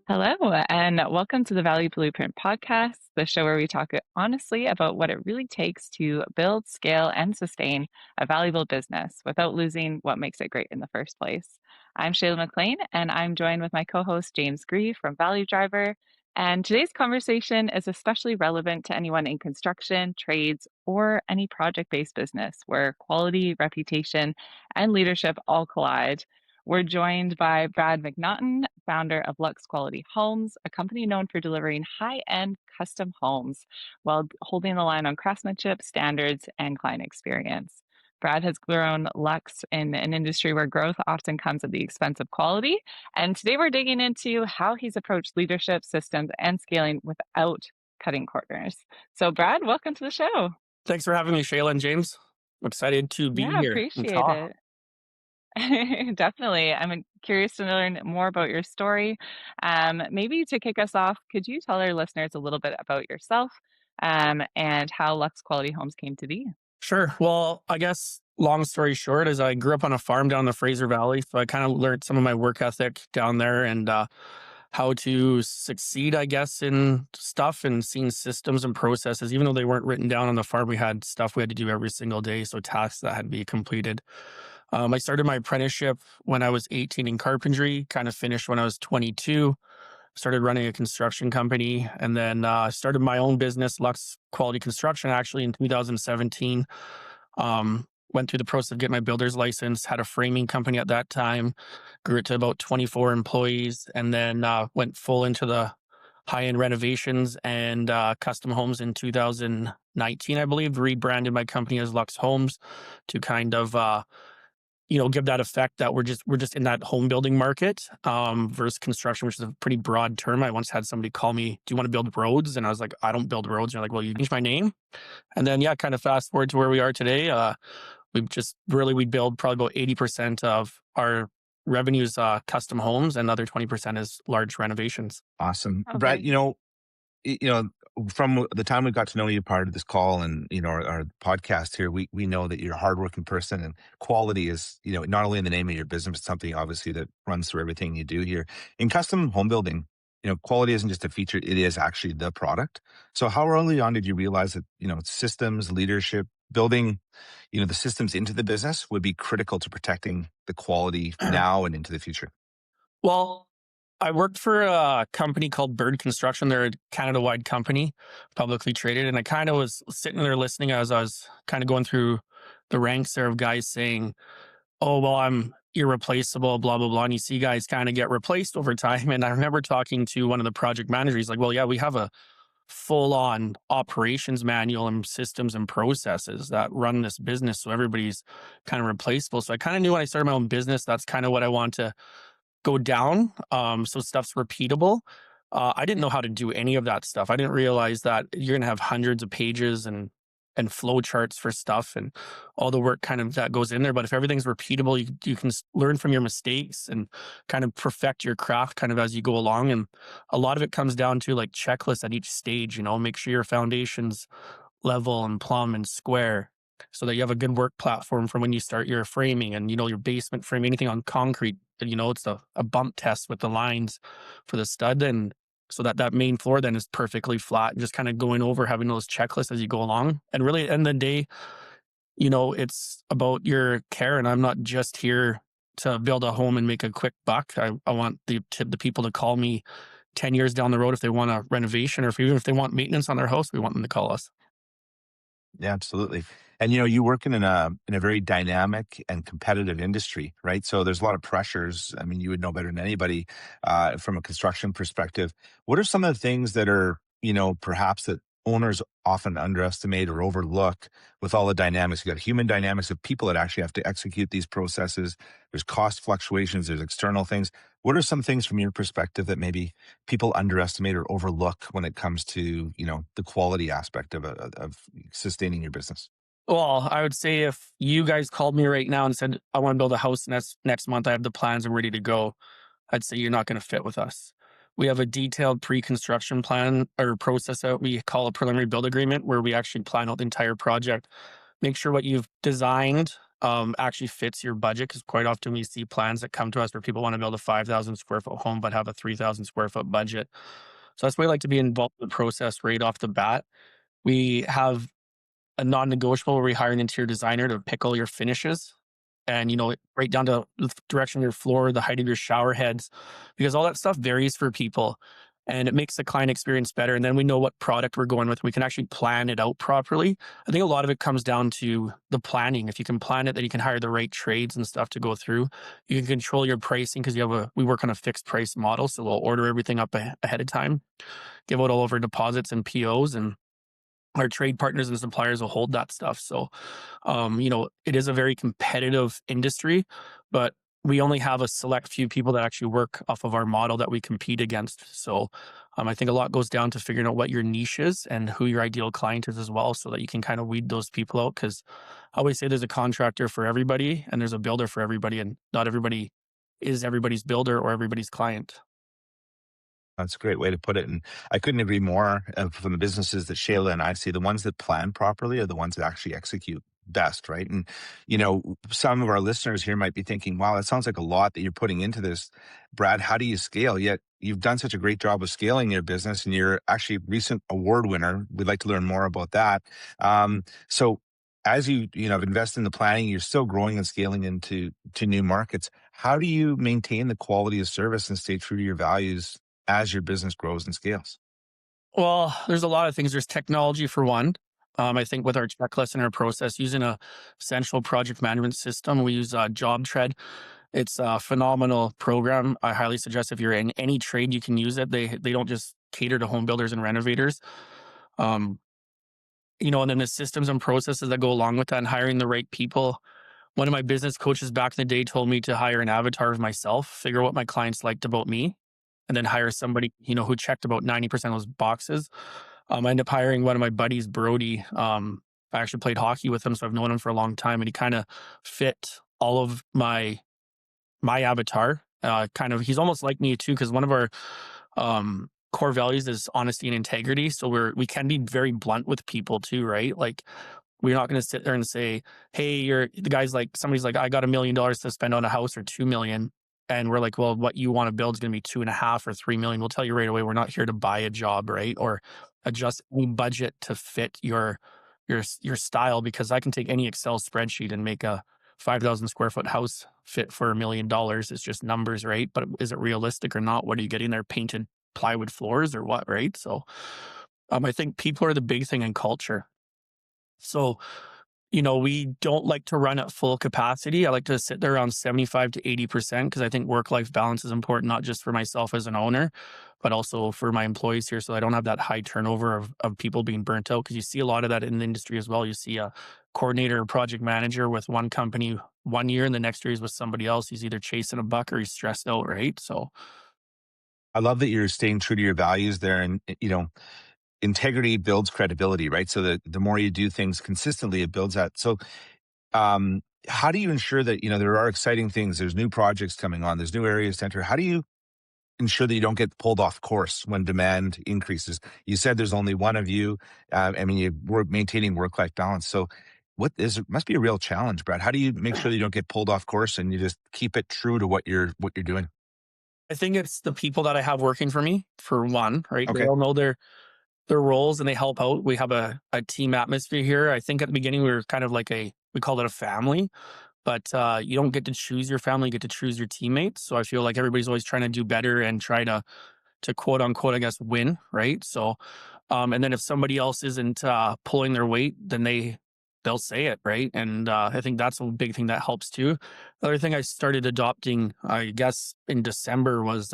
Hello, and welcome to the Value Blueprint podcast, the show where we talk honestly about what it really takes to build, scale, and sustain a valuable business without losing what makes it great in the first place. I'm Shayla McLean, and I'm joined with my co host, James Greve from Value Driver. And today's conversation is especially relevant to anyone in construction, trades, or any project based business where quality, reputation, and leadership all collide. We're joined by Brad McNaughton, founder of Lux Quality Homes, a company known for delivering high end custom homes while holding the line on craftsmanship, standards, and client experience. Brad has grown Lux in an industry where growth often comes at the expense of quality. And today we're digging into how he's approached leadership, systems, and scaling without cutting corners. So, Brad, welcome to the show. Thanks for having me, Shayla and James. I'm excited to be Yeah, here and appreciate talk. it. Definitely. I'm curious to learn more about your story. Maybe to kick us off, could you tell our listeners a little bit about yourself and how Lux Quality Homes came to be? Sure. Well, I guess long story short is I grew up on a farm down the Fraser Valley. So I kind of learned some of my work ethic down there and how to succeed, I guess, in stuff and seeing systems and processes. Even though they weren't written down on the farm, we had stuff we had to do every single day. So tasks that had to be completed. I started my apprenticeship when I was 18 in carpentry, kind of finished when I was 22. Started running a construction company, and then started my own business, Lux Quality Construction, actually in 2017. Went through the process of getting my builder's license, had a framing company at that time, grew it to about 24 employees, and then went full into the high-end renovations and custom homes in 2019, I believe. Rebranded my company as Lux Homes to kind of give that effect that we're just in that home building market versus construction, which is a pretty broad term. I once had somebody call me, "Do you want to build roads?" And I was like, "I don't build roads." And they're like, "Well, you changed my name." And then yeah, kind of fast forward to where we are today. We build probably about 80% of our revenues custom homes, and the other 20% is large renovations. Awesome. Oh, Brad, very y- you know, from the time we got to know you part of this call and, our podcast here, we know that you're a hardworking person and quality is, not only in the name of your business, but something obviously that runs through everything you do here. In custom home building, quality isn't just a feature, it is actually the product. So how early on did you realize that, systems, leadership, building, the systems into the business would be critical to protecting the quality now and into the future? Well, I worked for a company called Bird Construction. They're a Canada-wide company, publicly traded. And I kind of was sitting there listening as I was kind of going through the ranks there of guys saying, "Oh, well, I'm irreplaceable, blah, blah, blah." And you see guys kind of get replaced over time. And I remember talking to one of the project managers. He's like, "Well, yeah, we have a full-on operations manual and systems and processes that run this business. So everybody's kind of replaceable." So I kind of knew when I started my own business, that's kind of what I want to go down. So stuff's repeatable. I didn't know how to do any of that stuff. I didn't realize that you're gonna have hundreds of pages and flow charts for stuff and all the work kind of that goes in there. But if everything's repeatable, you can learn from your mistakes and kind of perfect your craft kind of as you go along. And a lot of it comes down to like checklists at each stage. Make sure your foundations level and plumb and square so that you have a good work platform for when you start your framing and your basement frame, anything on concrete. It's a bump test with the lines for the stud, and so that main floor then is perfectly flat, and just kind of going over having those checklists as you go along. And really at the end of the day, it's about your care. And I'm not just here to build a home and make a quick buck. I want the people to call me 10 years down the road if they want a renovation, or even if they want maintenance on their house, we want them to call us. Yeah, absolutely. And you working in a very dynamic and competitive industry, right? So there's a lot of pressures. I mean, you would know better than anybody from a construction perspective. What are some of the things that are, perhaps that owners often underestimate or overlook with all the dynamics? You got human dynamics of people that actually have to execute these processes. There's cost fluctuations, there's external things. What are some things from your perspective that maybe people underestimate or overlook when it comes to, the quality aspect of sustaining your business? Well, I would say if you guys called me right now and said, "I want to build a house next month, I have the plans, I'm ready to go," I'd say you're not going to fit with us. We have a detailed pre-construction plan or process that we call a preliminary build agreement, where we actually plan out the entire project, make sure what you've designed actually fits your budget, because quite often we see plans that come to us where people want to build a 5,000 square foot home but have a 3,000 square foot budget. So that's why I like to be involved in the process right off the bat. We have a non-negotiable where we hire an interior designer to pick all your finishes, and right down to the direction of your floor, the height of your shower heads, because all that stuff varies for people, and it makes the client experience better. And then we know what product we're going with. We can actually plan it out properly. I think a lot of it comes down to the planning. If you can plan it, then you can hire the right trades and stuff to go through. You can control your pricing because we work on a fixed price model, so we'll order everything up ahead of time, give out all of our deposits and POs, and our trade partners and suppliers will hold that stuff. So, it is a very competitive industry, but we only have a select few people that actually work off of our model that we compete against. So, I think a lot goes down to figuring out what your niche is and who your ideal client is as well, so that you can kind of weed those people out. Because I always say there's a contractor for everybody and there's a builder for everybody, and not everybody is everybody's builder or everybody's client. That's a great way to put it. And I couldn't agree more. From the businesses that Shayla and I see, the ones that plan properly are the ones that actually execute best, right? And, some of our listeners here might be thinking, wow, that sounds like a lot that you're putting into this. Brad, how do you scale? Yet you've done such a great job of scaling your business, and you're actually a recent award winner. We'd like to learn more about that. So as have invested in the planning, you're still growing and scaling to new markets. How do you maintain the quality of service and stay true to your values as your business grows and scales? Well, there's a lot of things. There's technology for one. I think with our checklist and our process, using a central project management system, we use JobTread. It's a phenomenal program. I highly suggest if you're in any trade, you can use it. They don't just cater to home builders and renovators. Um, and then the systems and processes that go along with that, and hiring the right people. One of my business coaches back in the day told me to hire an avatar of myself, figure out what my clients liked about me, and then hire somebody, who checked about 90% of those boxes. I ended up hiring one of my buddies, Brody. I actually played hockey with him, so I've known him for a long time, and he kind of fit all of my avatar. He's almost like me too, because one of our core values is honesty and integrity. So we can be very blunt with people too, right? Like, we're not going to sit there and say, "Hey, somebody's like, I got $1 million to spend on a house, or 2 million," and we're like, "Well, what you want to build is going to be 2.5 or 3 million." We'll tell you right away, we're not here to buy a job, right? Or adjust any budget to fit your style, because I can take any Excel spreadsheet and make a 5,000 square foot house fit for $1 million. It's just numbers, right? But is it realistic or not? What are you getting there? Painted plywood floors or what, right? So, I think people are the big thing in culture. So, we don't like to run at full capacity. I like to sit there around 75 to 80%, because I think work-life balance is important, not just for myself as an owner, but also for my employees here. So I don't have that high turnover of people being burnt out, because you see a lot of that in the industry as well. You see a coordinator or project manager with one company one year, and the next year he's with somebody else. He's either chasing a buck or he's stressed out, right? So I love that you're staying true to your values there. And, integrity builds credibility, right? So the more you do things consistently, it builds that. So, how do you ensure that, there are exciting things, there's new projects coming on, there's new areas to enter? How do you ensure that you don't get pulled off course when demand increases? You said there's only one of you. We're maintaining work-life balance. So must be a real challenge, Brad. How do you make sure that you don't get pulled off course and you just keep it true to what you're doing? I think it's the people that I have working for me, for one, right? They Okay. all know their roles and they help out. We have a team atmosphere here. I think at the beginning we were kind of like we called it a family, but you don't get to choose your family, you get to choose your teammates. So I feel like everybody's always trying to do better and try to quote unquote, I guess, win, right? So, and then if somebody else isn't pulling their weight, then they'll say it, right? And I think that's a big thing that helps too. The other thing I started adopting, I guess, in December was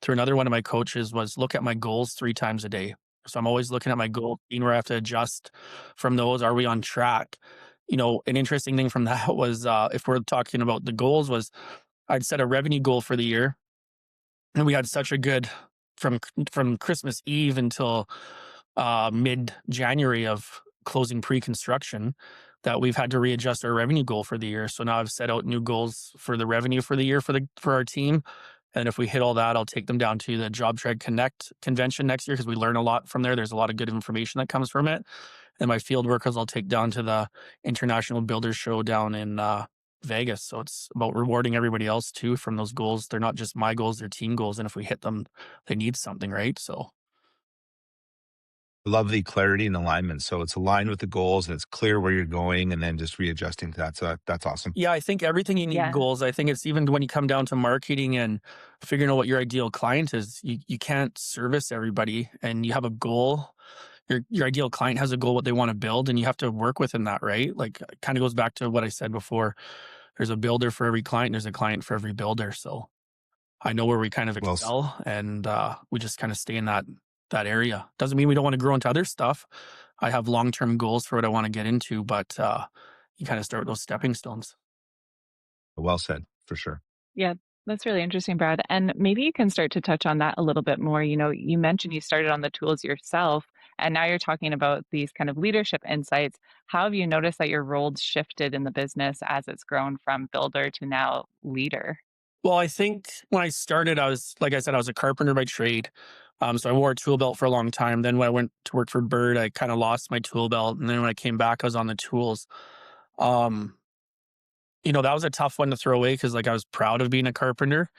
through another one of my coaches, was look at my goals 3 times a day. So I'm always looking at my goal, seeing where I have to adjust from those. Are we on track? An interesting thing from that was, if we're talking about the goals, was I'd set a revenue goal for the year, and we had such a good from Christmas Eve until mid January of closing pre-construction, that we've had to readjust our revenue goal for the year. So now I've set out new goals for the revenue for the year for our team, And if we hit all that, I'll take them down to the Job Trade Connect convention next year because we learn a lot from there. There's a lot of good information that comes from it. And my field workers I'll take down to the International Builders Show down in Vegas. So it's about rewarding everybody else too from those goals. They're not just my goals, they're team goals. And if we hit them, they need something, right? So Love the clarity and alignment. So it's aligned with the goals and it's clear where you're going and then just readjusting to that. So that's awesome. yeah, I think everything you need Yeah. goals. I think it's even when you come down to marketing and figuring out what your ideal client is, you can't service everybody and you have a goal. Your ideal client has a goal, what they want to build, and you have to work within that, right? Like it kind of goes back to what I said before. There's a builder for every client, there's a client for every builder. So I know where we kind of Well, excel and we just kind of stay in that area. Doesn't mean we don't want to grow into other stuff. I have long-term goals for what I want to get into, but you kind of start with those stepping stones. well said for sure. Yeah, that's really interesting, Brad. And maybe you can start to touch on that a little bit more. You mentioned you started on the tools yourself, and now you're talking about these kind of leadership insights. How have you noticed that your roles shifted in the business as it's grown from builder to now leader? Well, I think when I started, I was, like I said, I was a carpenter by trade. So I wore a tool belt for a long time. Then when I went to work for Bird, I kind of lost my tool belt. And then when I came back, I was on the tools. Um, that was a tough one to throw away because like I was proud of being a carpenter.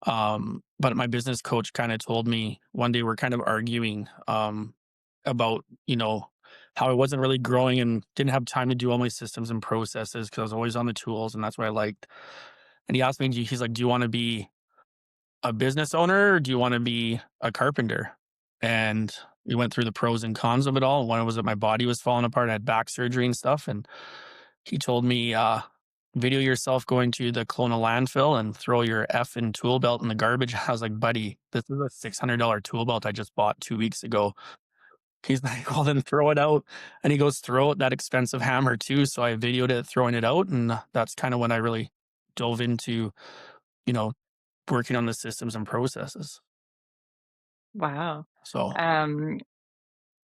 But my business coach kind of told me one day we're kind of arguing about, how I wasn't really growing and didn't have time to do all my systems and processes because I was always on the tools and that's what I liked. And he asked me, he's like, do you want to be a business owner or do you want to be a carpenter? And we went through the pros and cons of it all. One was that my body was falling apart. I had back surgery and stuff. And he told me, video yourself going to the Kelowna landfill and throw your effing tool belt in the garbage. I was like, buddy, this is a $600 tool belt I just bought 2 weeks ago. He's like, well, then throw it out. And he goes, throw out that expensive hammer too. So I videoed it throwing it out. And that's kind of when I really dove into, you know, working on the systems and processes. Wow. So, Um,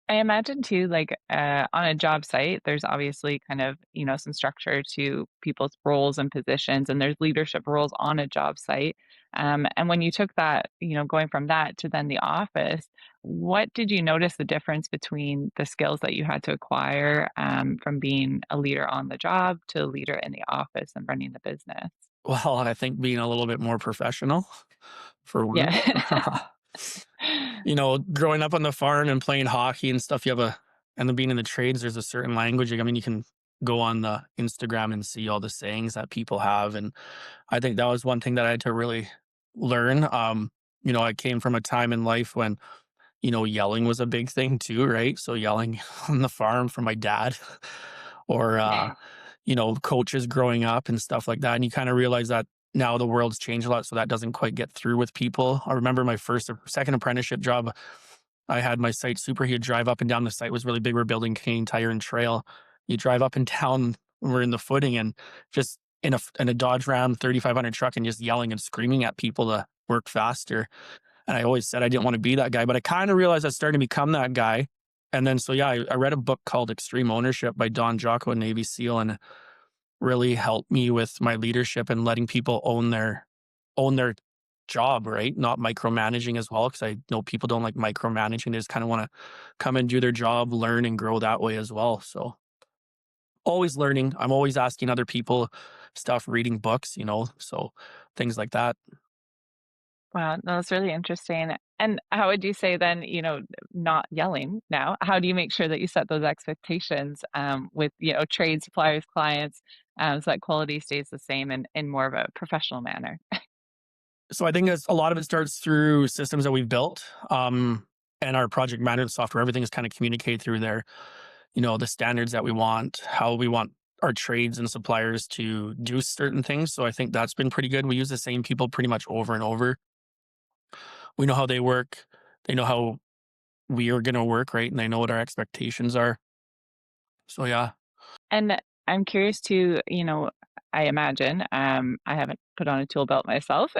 I imagine too, like on a job site, there's obviously kind of, some structure to people's roles and positions, and there's leadership roles on a job site. And when you took that, going from that to then the office, what did you notice the difference between the skills that you had to acquire from being a leader on the job to a leader in the office and running the business? well, I think being a little bit more professional for one. Yeah. Growing up on the farm and playing hockey and stuff, and then being in the trades, there's a certain language. I mean, you can go on the Instagram and see all the sayings that people have. And I think that was one thing that I had to really learn. I came from a time in life when, yelling was a big thing too, right? So yelling on the farm from my dad or, coaches growing up and stuff like that. And you kind of realize that now the world's changed a lot, so that doesn't quite get through with people. I remember my first or second apprenticeship job. I had my site super. He'd drive up and down. The site was really big. We're building Canadian Tire and Trail. You drive up and down when we're in the footing and just in a Dodge Ram 3500 truck and just yelling and screaming at people to work faster. And I always said I didn't want to be that guy, but I kind of realized I was starting to become that guy. And then, so yeah, I read a book called Extreme Ownership by Don Jocko, a Navy SEAL, and really helped me with my leadership and letting people own their job, right? Not micromanaging as well, because I know people don't like micromanaging. They just kind of want to come and do their job, learn and grow that way as well. So always learning. I'm always asking other people stuff, reading books, so things like that. Wow, no, that's really interesting. And how would you say then, not yelling now, how do you make sure that you set those expectations with, trade suppliers, clients, so that quality stays the same and in more of a professional manner? So I think a lot of it starts through systems that we've built, and our project management software. Everything is kind of communicated through there. The standards that we want, how we want our trades and suppliers to do certain things. So I think that's been pretty good. We use the same people pretty much over and over. We know how they work. They know how we are going to work, right? And they know what our expectations are. So yeah. And I'm curious to, I imagine, I haven't put on a tool belt myself,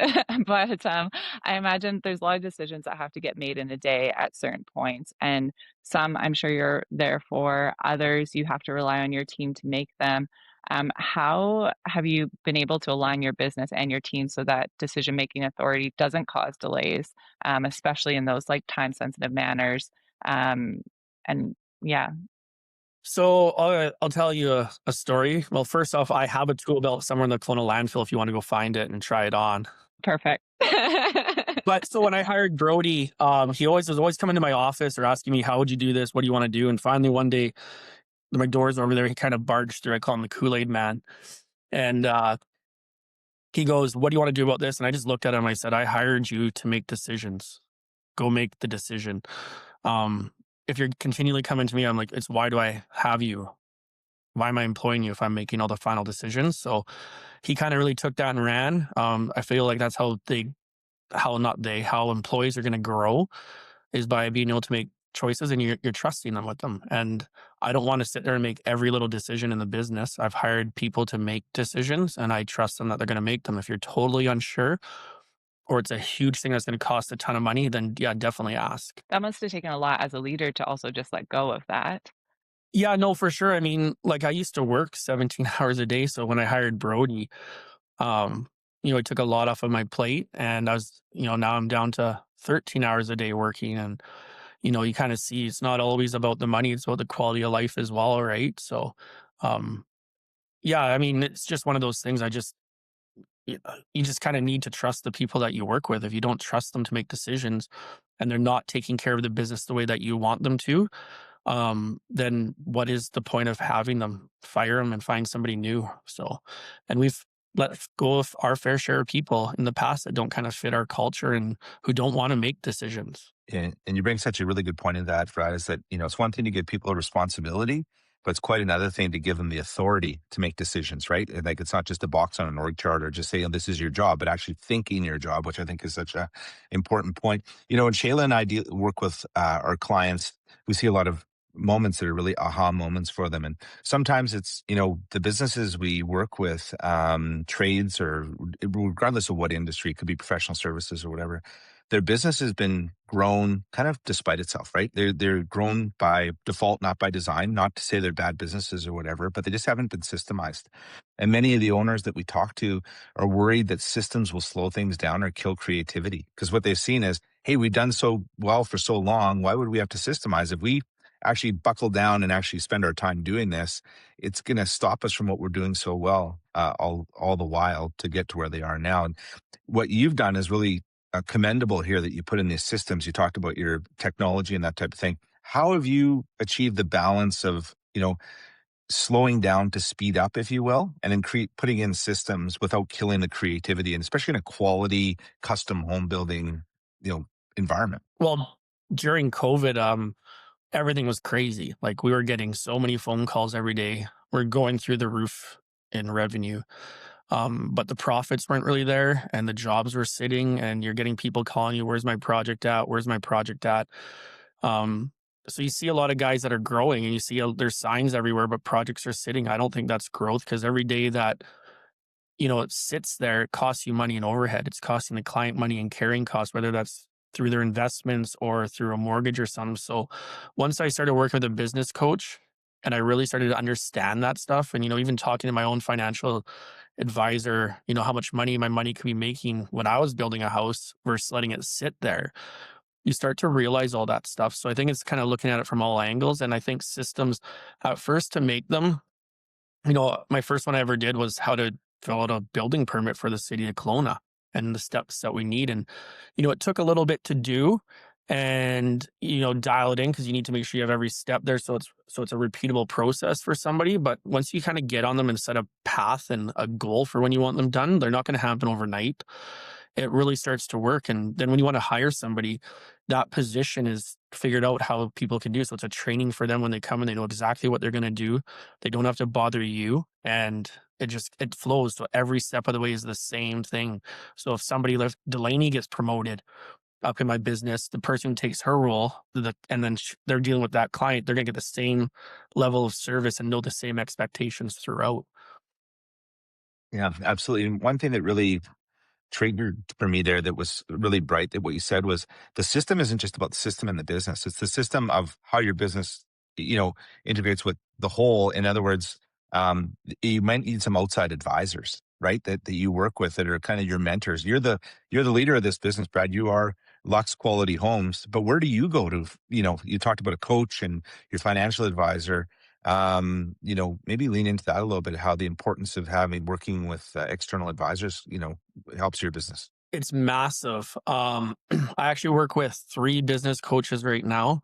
but I imagine there's a lot of decisions that have to get made in a day at certain points. And some I'm sure you're there for, others you have to rely on your team to make them. How have you been able to align your business and your team so that decision-making authority doesn't cause delays, especially in those like time-sensitive manners? Um, and yeah, So I'll tell you a story. Well, first off, I have a tool belt somewhere in the Kelowna landfill if you want to go find it and try it on. perfect. But so when I hired Brody, he was always coming to my office or asking me, how would you do this? What do you want to do? And finally one day, my door's over there. He kind of barged through. I call him the Kool-Aid man. And he goes, what do you want to do about this? And I just looked at him. I said, I hired you to make decisions. Go make the decision. If you're continually coming to me, I'm like, it's why do I have you? Why am I employing you if I'm making all the final decisions? So he kind of really took that and ran. I feel like that's how employees are going to grow is by being able to make choices and you're trusting them with them. And I don't want to sit there and make every little decision in the business. I've hired people to make decisions and I trust them that they're going to make them. If you're totally unsure or it's a huge thing that's going to cost a ton of money, then yeah, definitely ask. That must have taken a lot as a leader to also just let go of that. Yeah, no, for sure. I mean, like I used to work 17 hours a day. So when I hired Brody, um, it took a lot off of my plate and now I'm down to 13 hours a day working. And, you kind of see it's not always about the money. It's about the quality of life as well. Right. So, um, yeah, I mean, it's just one of those things. You just kind of need to trust the people that you work with. If you don't trust them to make decisions and they're not taking care of the business the way that you want them to, then what is the point of having them? Fire them and find somebody new. So, and we've let go of our fair share of people in the past that don't kind of fit our culture and who don't want to make decisions. And you bring such a really good point in that, Brad, is that, it's one thing to give people a responsibility, but it's quite another thing to give them the authority to make decisions, right? And like, it's not just a box on an org chart or just saying this is your job, but actually thinking your job, which I think is such a important point. When Shayla and I work with our clients, we see a lot of moments that are really aha moments for them. And sometimes it's, the businesses we work with, trades or regardless of what industry, it could be professional services or whatever, their business has been grown kind of despite itself, right? They're grown by default, not by design. Not to say they're bad businesses or whatever, but they just haven't been systemized. And many of the owners that we talk to are worried that systems will slow things down or kill creativity. Because what they've seen is, hey, we've done so well for so long. Why would we have to systemize? If we actually buckle down and actually spend our time doing this, it's going to stop us from what we're doing so well all the while to get to where they are now. And what you've done is really commendable here that you put in these systems. You talked about your technology and that type of thing. How have you achieved the balance of, slowing down to speed up, if you will, and then putting in systems without killing the creativity, and especially in a quality custom home building, environment? Well, during COVID, everything was crazy. Like we were getting so many phone calls every day. We're going through the roof in revenue. But the profits weren't really there and the jobs were sitting and you're getting people calling you, where's my project at? Where's my project at? So you see a lot of guys that are growing and you see there's signs everywhere, but projects are sitting. I don't think that's growth because every day that, it sits there, it costs you money and overhead. It's costing the client money and carrying costs, whether that's through their investments or through a mortgage or something. So once I started working with a business coach and I really started to understand that stuff and, even talking to my own financial advisor, how much money my money could be making when I was building a house versus letting it sit there, you start to realize all that stuff. So I think it's kind of looking at it from all angles. And I think systems at first to make them, my first one I ever did was how to fill out a building permit for the city of Kelowna and the steps that we need. And, it took a little bit to do and, dial it in because you need to make sure you have every step there. So it's a repeatable process for somebody. But once you kind of get on them and set a path and a goal for when you want them done, they're not going to happen overnight. It really starts to work. And then when you want to hire somebody, that position is figured out how people can do. So it's a training for them when they come and they know exactly what they're going to do. They don't have to bother you. And it flows. So every step of the way is the same thing. So if somebody like Delaney gets promoted up in my business, the person who takes her role, and then they're dealing with that client, they're going to get the same level of service and know the same expectations throughout. Yeah, absolutely. And one thing that really triggered for me there that was really bright that what you said was the system isn't just about the system in the business. It's the system of how your business, integrates with the whole. In other words, you might need some outside advisors, right? That you work with that are kind of your mentors. You're the leader of this business, Brad. You are Lux Quality Homes, but where do you go to? You talked about a coach and your financial advisor. Maybe lean into that a little bit. How the importance of having working with external advisors, helps your business. It's massive. I actually work with 3 business coaches right now.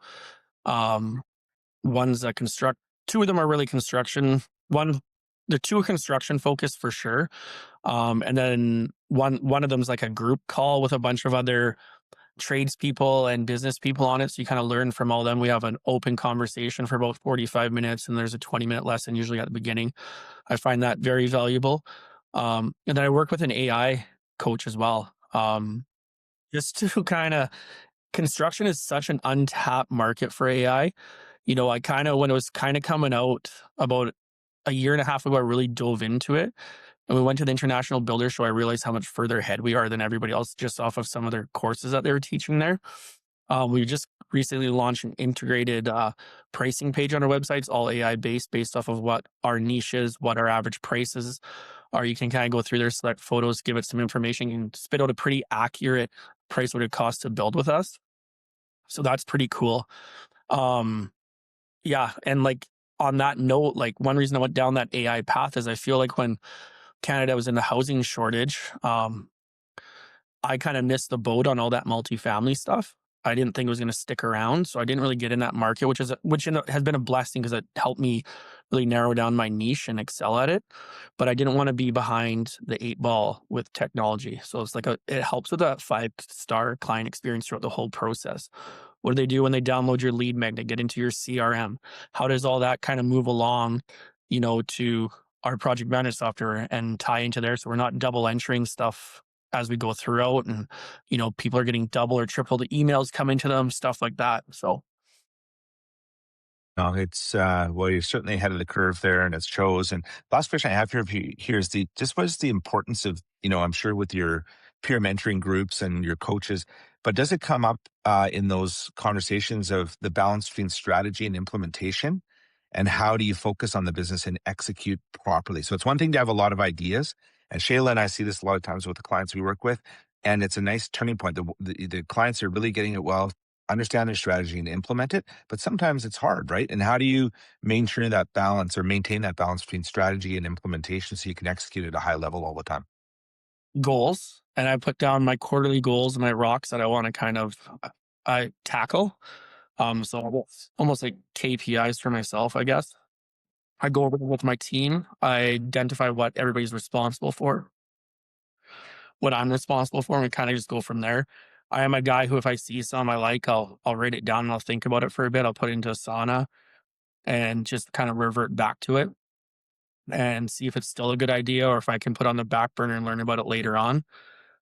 Um, one's a construct 2 of them are really construction. The 2 are construction focused for sure. And then one of them's like a group call with a bunch of other tradespeople and business people on it. So you kind of learn from all them. We have an open conversation for about 45 minutes, and there's a 20-minute lesson usually at the beginning. I find that very valuable. And then I work with an AI coach as well. Just to kind of construction is such an untapped market for AI. I kind of, when it was kind of coming out about a year and a half ago, I really dove into it. And we went to the International Builder Show. I realized how much further ahead we are than everybody else just off of some of their courses that they were teaching there. We just recently launched an integrated pricing page on our website. It's all AI based off of what our niche is, what our average prices are. You can kind of go through there, select photos, give it some information, and spit out a pretty accurate price what it costs to build with us. So that's pretty cool. Yeah. And like on that note, like one reason I went down that AI path is I feel like when Canada was in the housing shortage, I kind of missed the boat on all that multifamily stuff. I didn't think it was going to stick around, so I didn't really get in that market, has been a blessing because it helped me really narrow down my niche and excel at it. But I didn't want to be behind the 8 ball with technology, so it's like it helps with a 5-star client experience throughout the whole process. What do they do when they download your lead magnet, get into your CRM? How does all that kind of move along, to our project management software and tie into there, so we're not double entering stuff as we go throughout, and people are getting double or triple the emails coming to them, stuff like that. So No, it's well, you're certainly ahead of the curve there, and it's shows. And last question I have here is what is the importance of, I'm sure with your peer mentoring groups and your coaches, but does it come up in those conversations of the balance between strategy and implementation, and how do you focus on the business and execute properly? So it's one thing to have a lot of ideas, and Shayla and I see this a lot of times with the clients we work with, and it's a nice turning point. The clients are really getting it well, understand their strategy and implement it, but sometimes it's hard, right? And how do you maintain that balance between strategy and implementation so you can execute at a high level all the time? goals, and I put down my quarterly goals and my rocks that I want to kind of I tackle. So almost like KPIs for myself, I guess. I go over them with my team. I identify what everybody's responsible for, what I'm responsible for, and we kind of just go from there. I am a guy who, if I see some I like, I'll write it down and I'll think about it for a bit. I'll put it into a sauna and just kind of revert back to it and see if it's still a good idea or if I can put it on the back burner and learn about it later on.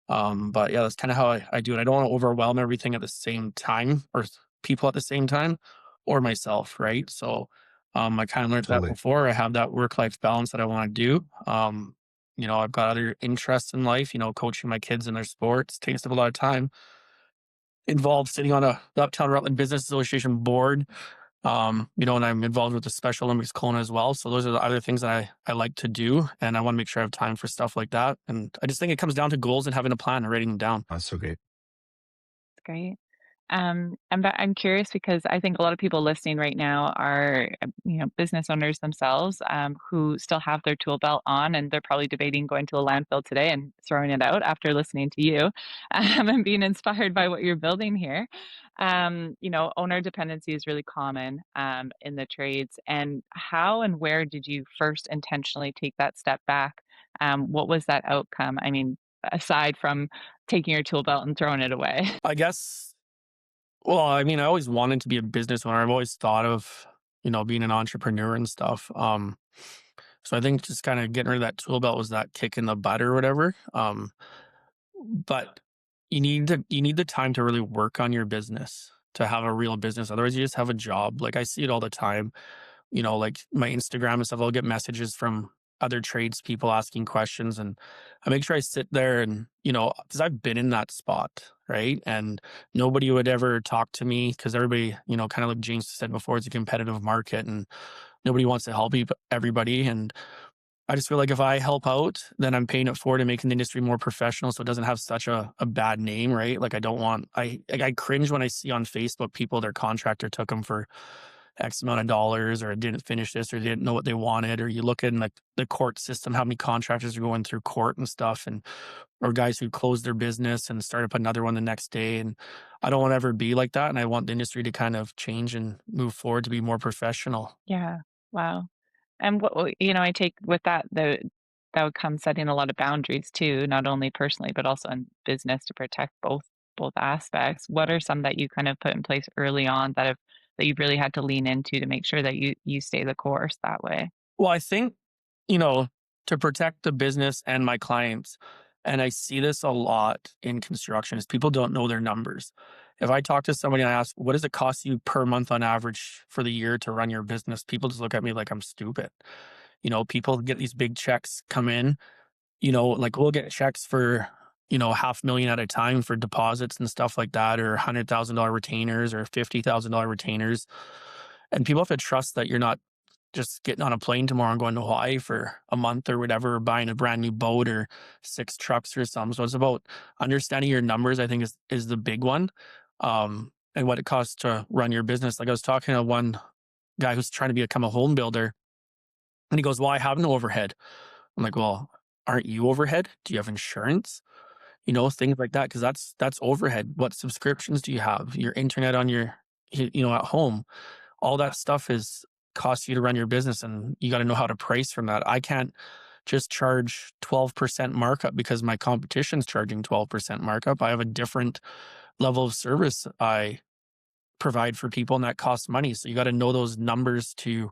But yeah, that's kind of how I do it. I don't want to overwhelm everything at the same time or people at the same time or myself, right? So I kind of learned that Totally. before. I have that work-life balance that I want to do. I've got other interests in life, coaching my kids in their sports takes up a lot of time. Involved sitting on the Uptown Rutland Business Association board, and I'm involved with the Special Olympics Kelowna as well. So those are the other things that I like to do. And I want to make sure I have time for stuff like that. And I just think it comes down to goals and having a plan and writing them down. That's so great. Great. I'm curious because I think a lot of people listening right now are, business owners themselves, who still have their tool belt on, and they're probably debating going to a landfill today and throwing it out after listening to you, and being inspired by what you're building here. Owner dependency is really common, in the trades. And how and where did you first intentionally take that step back? What was that outcome? I mean, aside from taking your tool belt and throwing it away. I guess, well, I mean, I always wanted to be a business owner. I've always thought of, being an entrepreneur and stuff. So I think just kind of getting rid of that tool belt was that kick in the butt or whatever. But you need the time to really work on your business to have a real business. Otherwise, you just have a job. Like I see it all the time. Like my Instagram and stuff. I'll get messages from other tradespeople asking questions, and I make sure I sit there and because I've been in that spot, right? And nobody would ever talk to me because everybody, kind of like James said before, it's a competitive market, and nobody wants to help everybody. And I just feel like if I help out, then I'm paying it forward and making the industry more professional so it doesn't have such a bad name, right? Like I don't want, I cringe when I see on Facebook people, their contractor took them for X amount of dollars or didn't finish this or didn't know what they wanted. Or you look in like the court system, how many contractors are going through court and stuff, and or guys who closed their business and start up another one the next day. And I don't want to ever be like that. And I want the industry to kind of change and move forward to be more professional. Yeah. Wow. And I take with that, that would come setting a lot of boundaries too, not only personally, but also in business to protect both aspects. What are some that you kind of put in place early on that you've really had to lean into to make sure that you stay the course that way? Well, I think, you know, to protect the business and my clients, and I see this a lot in construction, is people don't know their numbers. If I talk to somebody and I ask, what does it cost you per month on average for the year to run your business? People just look at me like I'm stupid. People get these big checks come in, like we'll get checks for, 500,000 at a time for deposits and stuff like that, or $100,000 retainers or $50,000 retainers. And people have to trust that you're not just getting on a plane tomorrow and going to Hawaii for a month or whatever, or buying a brand new boat or 6 trucks or something. So it's about understanding your numbers, I think is the big one. And what it costs to run your business. Like I was talking to one guy who's trying to become a home builder, and he goes, "Well, I have no overhead." I'm like, "Well, aren't you overhead? Do you have insurance?" Things like that, because that's overhead. What subscriptions do you have? Your internet on at home, all that stuff is costs you to run your business, and you got to know how to price from that. I can't just charge 12% markup because my competition's charging 12% markup. I have a different level of service I provide for people, and that costs money. So you got to know those numbers to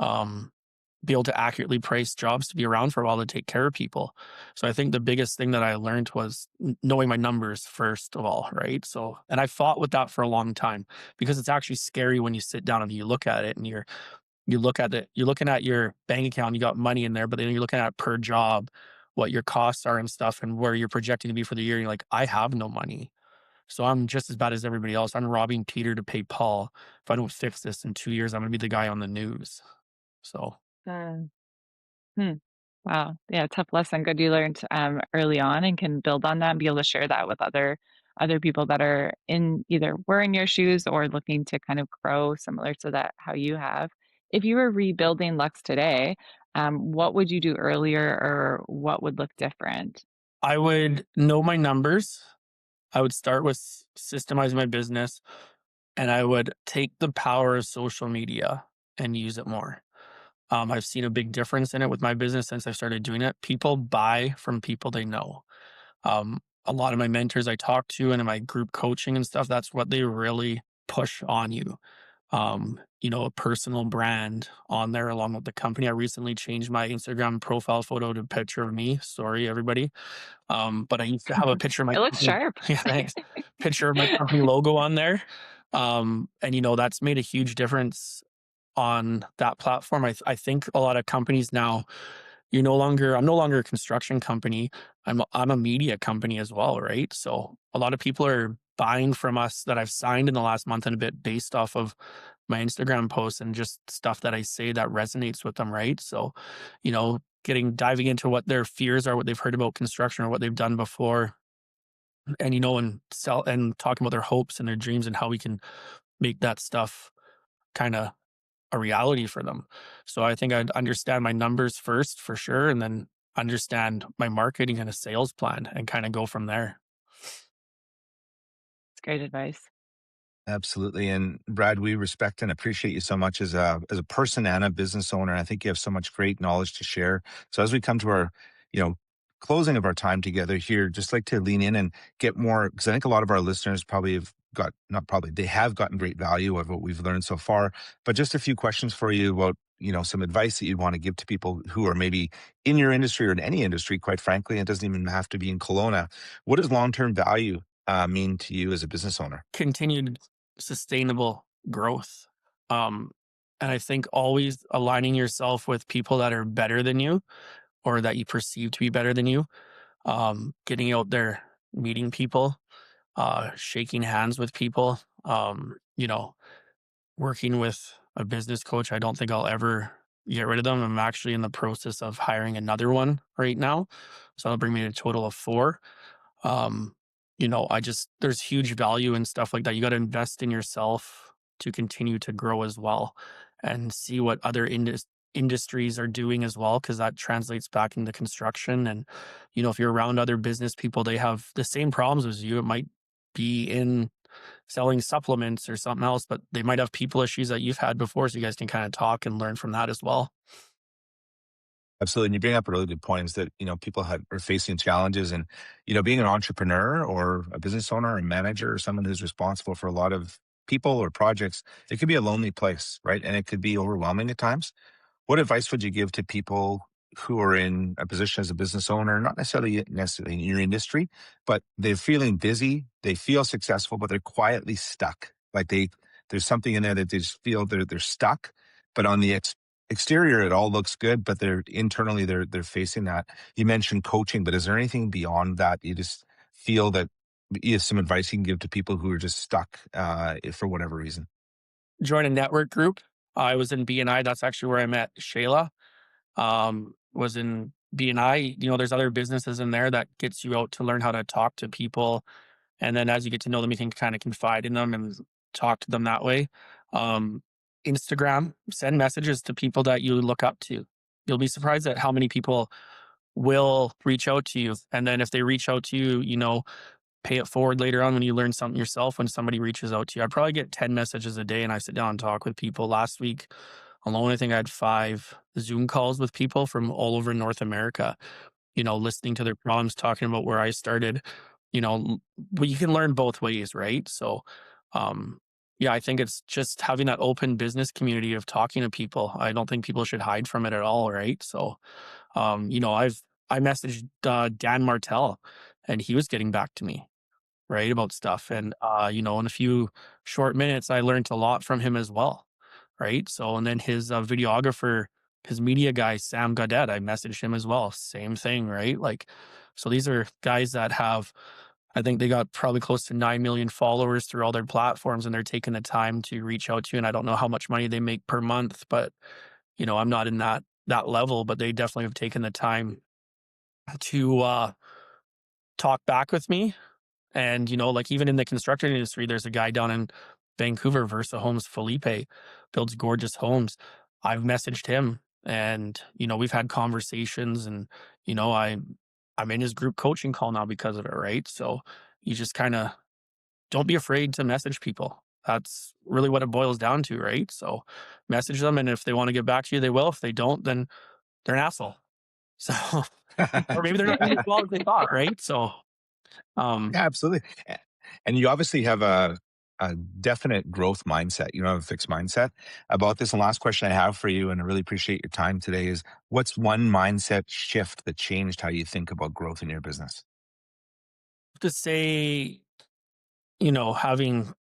um, be able to accurately price jobs to be around for a while to take care of people. So I think the biggest thing that I learned was knowing my numbers first of all, right? So, and I fought with that for a long time because it's actually scary when you sit down and you look at it and you're looking at your bank account, you got money in there, but then you're looking at per job, what your costs are and stuff and where you're projecting to be for the year. And you're like, I have no money. So I'm just as bad as everybody else. I'm robbing Peter to pay Paul. If I don't fix this in 2 years, I'm gonna be the guy on the news. So Mm. Hmm. Wow. Yeah, tough lesson. Good you learned early on and can build on that and be able to share that with other people that are in either wearing your shoes or looking to kind of grow similar to that how you have. If you were rebuilding Lux today, what would you do earlier or what would look different? I would know my numbers. I would start with systemizing my business, and I would take the power of social media and use it more. I've seen a big difference in it with my business since I started doing it. People buy from people they know. A lot of my mentors I talk to and in my group coaching and stuff, that's what they really push on you. A personal brand on there along with the company. I recently changed my Instagram profile photo to a picture of me. Sorry, everybody. But I used to have a picture of my It looks company. sharp. Yeah, thanks. Picture of my company logo on there. And that's made a huge difference on that platform. I think a lot of companies now, I'm no longer a construction company. I'm a media company as well, right? So a lot of people are buying from us that I've signed in the last month and a bit based off of my Instagram posts and just stuff that I say that resonates with them, right? So, diving into what their fears are, what they've heard about construction or what they've done before, and and sell and talking about their hopes and their dreams and how we can make that stuff kind of a reality for them. So I think I'd understand my numbers first for sure, and then understand my marketing and a sales plan and kind of go from there. It's great advice. Absolutely. And Brad, we respect and appreciate you so much as a person and a business owner. I think you have so much great knowledge to share. So as we come to our, you know, closing of our time together here, just like to lean in and get more, because I think a lot of our listeners probably have got, not probably, they have gotten great value of what we've learned so far. But just a few questions for you about, some advice that you'd want to give to people who are maybe in your industry or in any industry, quite frankly. It doesn't even have to be in Kelowna. What does long-term value mean to you as a business owner? Continued sustainable growth. Um, and I think always aligning yourself with people that are better than you or that you perceive to be better than you. Getting out there, meeting people, shaking hands with people, working with a business coach. I don't think I'll ever get rid of them. I'm actually in the process of hiring another one right now. So that'll bring me to a total of 4. Um, I just there's huge value in stuff like that. You got to invest in yourself to continue to grow as well and see what other industries are doing as well, because that translates back into construction. And, if you're around other business people, they have the same problems as you. It might be in selling supplements or something else, but they might have people issues that you've had before. So you guys can kind of talk and learn from that as well. Absolutely. And you bring up a really good point is that, people are facing challenges and, being an entrepreneur or a business owner or manager or someone who's responsible for a lot of people or projects, it could be a lonely place, right? And it could be overwhelming at times. What advice would you give to people who are in a position as a business owner, not necessarily in your industry, but they're feeling busy, they feel successful, but they're quietly stuck. Like there's something in there that they just feel they're stuck, but on the exterior it all looks good, but they're facing that. You mentioned coaching, but is there anything beyond that you just feel that you have some advice you can give to people who are just stuck for whatever reason? Join a network group. I was in BNI. That's actually where I met Shayla. Was in BNI. There's other businesses in there that gets you out to learn how to talk to people. And then as you get to know them, you can kind of confide in them and talk to them that way. Um, Instagram, send messages to people that you look up to. You'll be surprised at how many people will reach out to you. And then if they reach out to you, pay it forward later on when you learn something yourself. When somebody reaches out to you, I probably get 10 messages a day and I sit down and talk with people. Last week alone, I think I had 5 Zoom calls with people from all over North America, listening to their problems, talking about where I started. But you can learn both ways, right? So, yeah, I think it's just having that open business community of talking to people. I don't think people should hide from it at all, right? So, I messaged Dan Martell, and he was getting back to me, right, about stuff. And, in a few short minutes, I learned a lot from him as well, right? So, and then his videographer, his media guy, Sam Gaudette, I messaged him as well. Same thing, right? Like, so these are guys that have, I think they got probably close to 9 million followers through all their platforms, and they're taking the time to reach out to you. And I don't know how much money they make per month, but, I'm not in that level, but they definitely have taken the time to talk back with me. And, like even in the construction industry, there's a guy down in Vancouver, Versa Homes Felipe, builds gorgeous homes. I've messaged him and, we've had conversations and, I'm in his group coaching call now because of it, right? So you just kind of don't be afraid to message people. That's really what it boils down to, right? So message them. And if they want to get back to you, they will. If they don't, then they're an asshole. So, or maybe they're not Yeah. doing as well as they thought, right? So, um, Yeah, absolutely. And you obviously have a definite growth mindset. You don't have a fixed mindset about this. And last question I have for you, and I really appreciate your time today, is what's one mindset shift that changed how you think about growth in your business? to say, having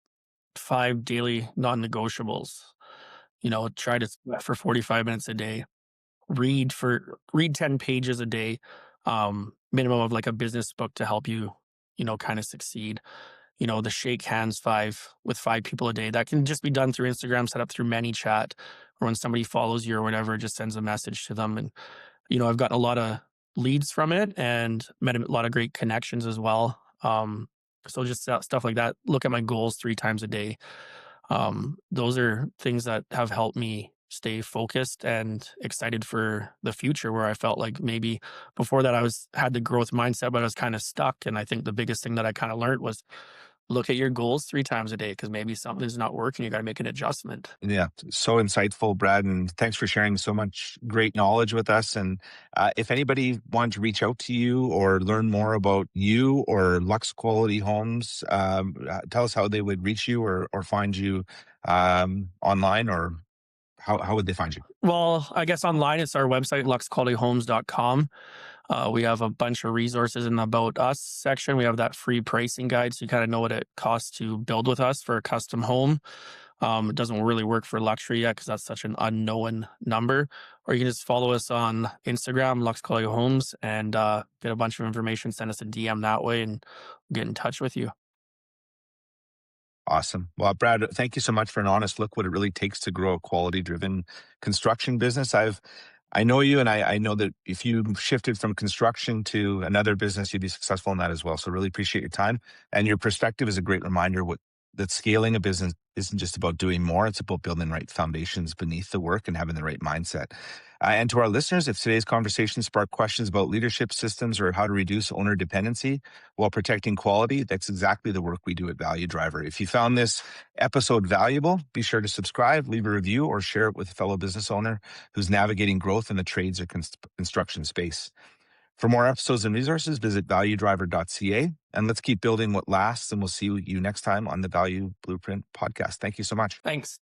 5 daily non-negotiables, try to sweat for 45 minutes a day, read 10 pages a day, minimum of like a business book to help you, kind of succeed. The shake hands 5 with 5 people a day. That can just be done through Instagram, set up through ManyChat, or when somebody follows you or whatever, just sends a message to them. And, I've gotten a lot of leads from it and met a lot of great connections as well. So just stuff like that. Look at my goals 3 times a day. Those are things that have helped me stay focused and excited for the future, where I felt like maybe before that had the growth mindset, but I was kind of stuck. And I think the biggest thing that I kind of learned was look at your goals 3 times a day, because maybe something's not working. You got to make an adjustment. Yeah, so insightful, Brad, and thanks for sharing so much great knowledge with us. And if anybody wanted to reach out to you or learn more about you or Lux Quality Homes, tell us how they would reach you or find you online, or how would they find you? Well, I guess online it's our website, luxqualityhomes.com. We have a bunch of resources in the About Us section. We have that free pricing guide, so you kind of know what it costs to build with us for a custom home. It doesn't really work for luxury yet because that's such an unknown number. Or you can just follow us on Instagram, Lux Quality Homes, and get a bunch of information. Send us a DM that way, and get in touch with you. Awesome. Well, Brad, thank you so much for an honest look what it really takes to grow a quality driven construction business. I know you, and I know that if you shifted from construction to another business, you'd be successful in that as well. So really appreciate your time, and your perspective is a great reminder that scaling a business isn't just about doing more. It's about building the right foundations beneath the work and having the right mindset. And to our listeners, if today's conversation sparked questions about leadership systems or how to reduce owner dependency while protecting quality, that's exactly the work we do at Value Driver. If you found this episode valuable, be sure to subscribe, leave a review, or share it with a fellow business owner who's navigating growth in the trades or construction space. For more episodes and resources, visit valuedriver.ca, and let's keep building what lasts. And we'll see you next time on the Value Blueprint podcast. Thank you so much. Thanks.